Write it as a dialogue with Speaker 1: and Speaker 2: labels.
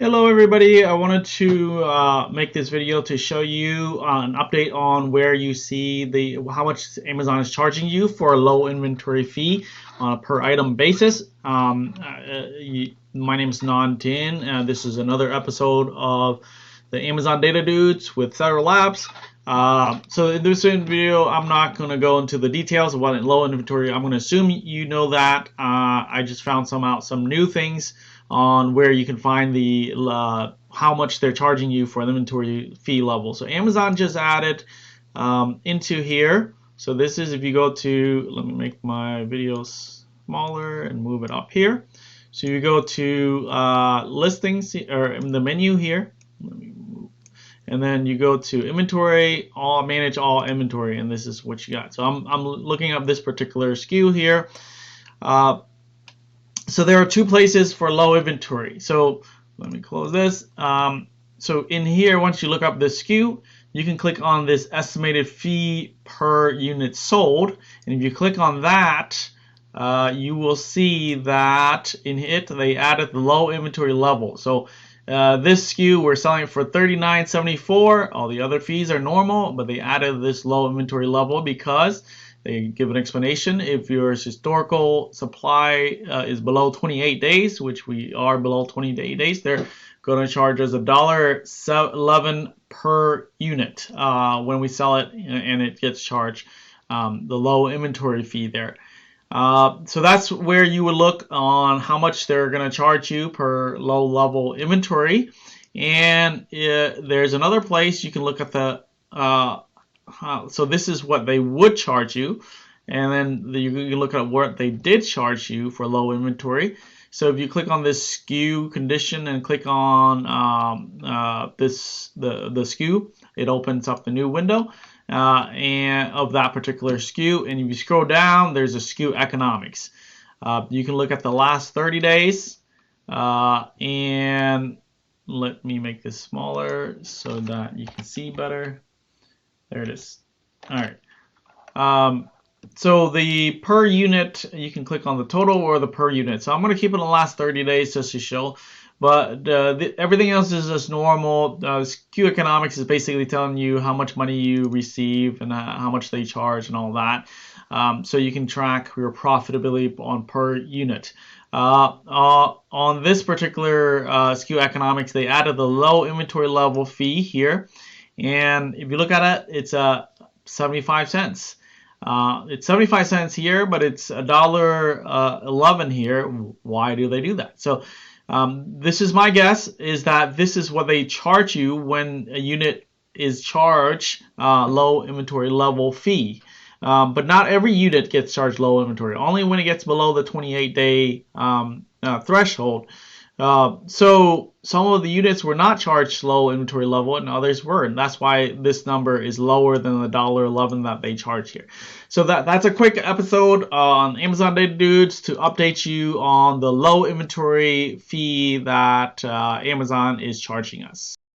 Speaker 1: Hello everybody, I wanted to make this video to show you an update on where you see how much Amazon is charging you for a low inventory fee on a per item basis. My name is Nan Tin, and this is another episode of the Amazon Data Dudes with Several Labs. So in this video, I'm not going to go into the details of what low inventory. I'm going to assume you know that. I just found some new things on where you can find the how much they're charging you for an inventory fee level. So Amazon just added into here. So this is if you go to, let me make my video smaller and move it up here. So you go to listings or in the menu here. Let me move. And then you go to inventory, manage all inventory, and this is what you got. So I'm looking up this particular SKU here. So there are two places for low inventory. So let me close this. So in here, once you look up this SKU, you can click on this estimated fee per unit sold. And if you click on that, you will see that in it, they added the low inventory level. So this SKU, we're selling it for $39.74. All the other fees are normal, but they added this low inventory level because they give an explanation. If your historical supply is below 28 days, which we are below 28 days, they're going to charge us $1.11 per unit when we sell it, and it gets charged the low inventory fee there. So that's where you would look on how much they're going to charge you per low level inventory. And there's another place you can look at the so this is what they would charge you, and then you can look at what they did charge you for low inventory. So if you click on this SKU condition and click on the SKU, it opens up the new window and of that particular SKU. And if you scroll down, there's a SKU economics. You can look at the last 30 days, and let me make this smaller so that you can see better. There it is. All right. So the per unit, you can click on the total or the per unit. So I'm going to keep it in the last 30 days just to show. But everything else is just normal. SKU economics is basically telling you how much money you receive and how much they charge and all that. So you can track your profitability on per unit. On this particular SKU economics, they added the low inventory level fee here. And if you look at it, it's 75 cents. It's 75 cents here, but it's $1.11 here. Why do they do that? So this is my guess, is that this is what they charge you when a unit is charged low inventory level fee. But not every unit gets charged low inventory. Only when it gets below the 28-day threshold. So some of the units were not charged low inventory level and others were, and that's why this number is lower than the $1.11 that they charge here. So that's a quick episode on Amazon Data Dudes to update you on the low inventory fee that Amazon is charging us.